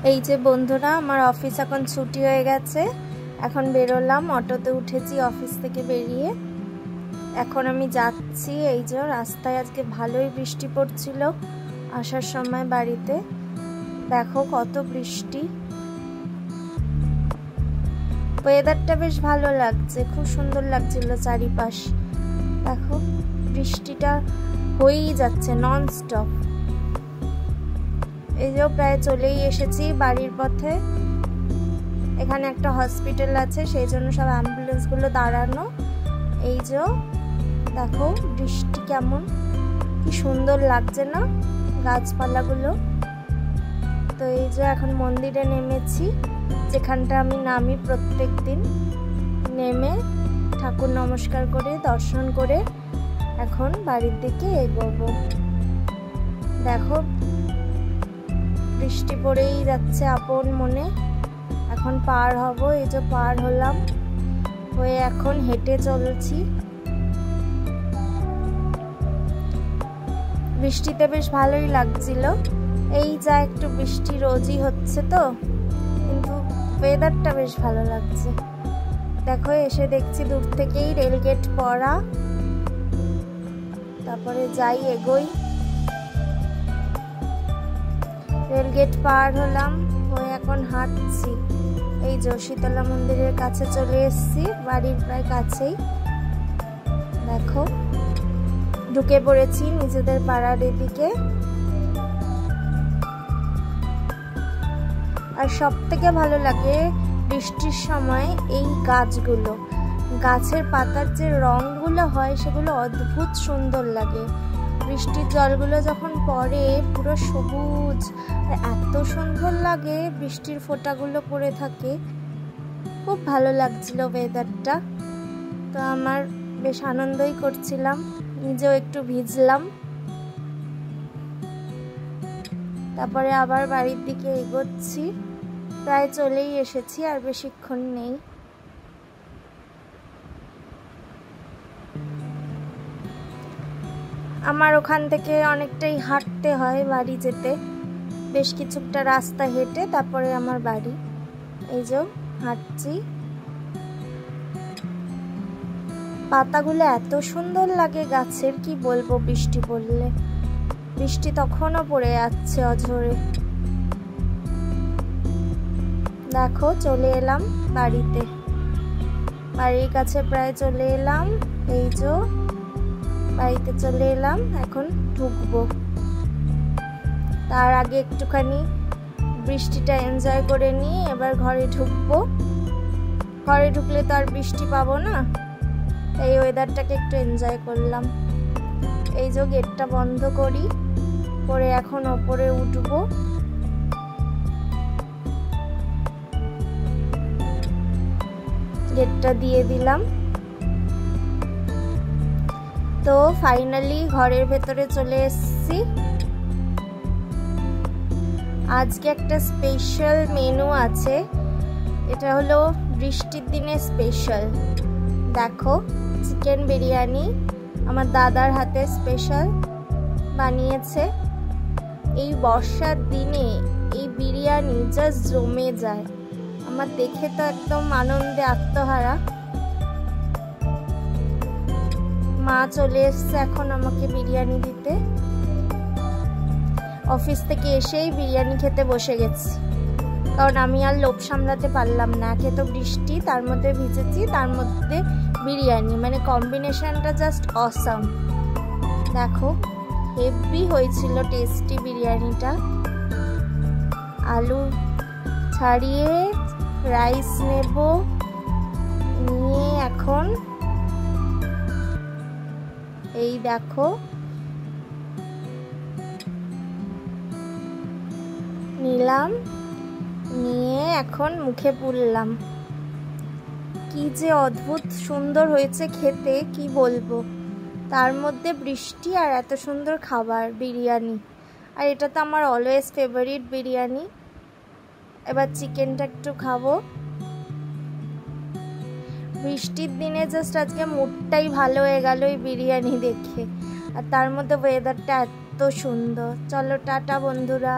এই যে বন্ধুরা, আমার অফিস এখন ছুটি হয়ে গেছে। এখন বেরোলাম, অটোতে উঠেছি অফিস থেকে বেরিয়ে। এখন আমি যাচ্ছি। এই যে রাস্তায় আজকে ভালোই বৃষ্টি পড়ছিল আসার সময় বাড়িতে। দেখো কত বৃষ্টি, ওয়েদারটা বেশ ভালো লাগছে, খুব সুন্দর লাগছিল চারিপাশ। দেখো বৃষ্টিটা হয়েই যাচ্ছে নন স্টপ। এই যে প্রায় চলেই এসেছি বাড়ির পথে। এখানে একটা হসপিটাল আছে, সেই জন্য সব অ্যাম্বুলেন্সগুলো দাঁড়ানো। এই যে দেখো বৃষ্টি কেমন, কি সুন্দর লাগছে না গাছপালাগুলো। তো এই যে এখন মন্দিরে নেমেছি, যেখানটা আমি নামি প্রত্যেক দিন। নেমে ঠাকুর নমস্কার করে দর্শন করে এখন বাড়ির দিকে এগোবো। দেখো বৃষ্টি পড়েই যাচ্ছে আপন মনে। এখন পার হব, এই যে পার হলাম, হয়ে এখন হেঁটে চলছি। বৃষ্টিতে বেশ ভালোই লাগছিল। এই যা একটু বৃষ্টি রোজই হচ্ছে তো, কিন্তু ওয়েদারটা বেশ ভালো লাগছে। দেখো এসে দেখছি দূর থেকেই রেলগেট পড়া। তারপরে যাই এগোই। রেলগেট পার হলাম, হয়ে এখন হাঁটছি। এই যে শীতলা মন্দিরের কাছে চলে এসেছি, বাড়ির প্রায় কাছেই। দেখো ঢুকে পড়েছি নিজেদের পাড়ার এদিকে। আর সব থেকে ভালো লাগে বৃষ্টির সময় এই গাছগুলো, গাছের পাতার যে রংগুলো হয় সেগুলো অদ্ভুত সুন্দর লাগে। বৃষ্টির জলগুলো যখন পড়ে পুরো সবুজ, আর এত সুন্দর লাগে, বৃষ্টির ফোঁটাগুলো পড়ে থাকে। খুব ভালো লাগছিল ওয়েদারটা। তো আমার বেশ আনন্দই করছিলাম, নিজেও একটু ভিজলাম। তারপরে আবার বাড়ির দিকে এগোচ্ছি, প্রায় চলেই এসেছি, আর বেশিক্ষণ নেই। আমার ওখান থেকে অনেকটাই হাঁটতে হয় বাড়ি যেতে, বেশ কিছুটা রাস্তা হেঁটে তারপরে আমার বাড়ি। এই যে হাঁটছি, পাতাগুলো এত সুন্দর লাগে গাছের, কি বলবো। বৃষ্টি পড়লে, বৃষ্টি তখনও পড়ে যাচ্ছে অঝরে। দেখো চলে এলাম বাড়িতে, বাড়ির কাছে প্রায় চলে এলাম। এই যে বাড়িতে চলে এলাম, এখন ঢুকবো। তার আগে একটুখানি বৃষ্টিটা এনজয় করে নিয়ে এবার ঘরে ঢুকবো। ঘরে ঢুকলে তো আর বৃষ্টি পাবো না, এই ওয়েদারটাকে একটু এনজয় করলাম। এই যে গেটটা বন্ধ করি, করে এখন ওপরে উঠবো। গেটটা দিয়ে দিলাম। তো ফাইনালি ঘরের ভেতরে চলে এসেছি। আজকে একটা স্পেশাল মেনু আছে, এটা হলো বৃষ্টির দিনে স্পেশাল। দেখো চিকেন বিরিয়ানি, আমার দাদার হাতে স্পেশাল বানিয়েছে। এই বর্ষার দিনে এই বিরিয়ানি জাস্ট জমে যায়। আমার দেখে তো একদম আনন্দে আত্মহারা। মা চলে এসছে এখন আমাকে বিরিয়ানি দিতে। অফিস থেকে এসেই বিরিয়ানি খেতে বসে গেছি, কারণ আমি আর লোভ সামলাতে পারলাম না। একে তো বৃষ্টি, তার মধ্যে ভিজেছি, তার মধ্যে বিরিয়ানি, মানে কম্বিনেশনটা জাস্ট অসাম। দেখো হেভি হয়েছিল টেস্টি বিরিয়ানিটা। আলু ছাড়িয়ে রাইস নেব, নিয়ে এখন এই দেখো নিলাম, নিয়ে এখন মুখে পুরলাম। কি যে অদ্ভুত সুন্দর হয়েছে খেতে, কি বলবো। তার মধ্যে বৃষ্টি আর এত সুন্দর খাবার, বিরিয়ানি। আর এটা তো আমার অলওয়েজ ফেভারিট বিরিয়ানি। এবার চিকেনটা একটু খাবো। বৃষ্টির দিনে জাস্ট আজকে মুডটাই ভালো হয়ে গেল এই বিরিয়ানি দেখে, আর তার মধ্যে ওয়েদারটা এত সুন্দর। চলো টাটা বন্ধুরা।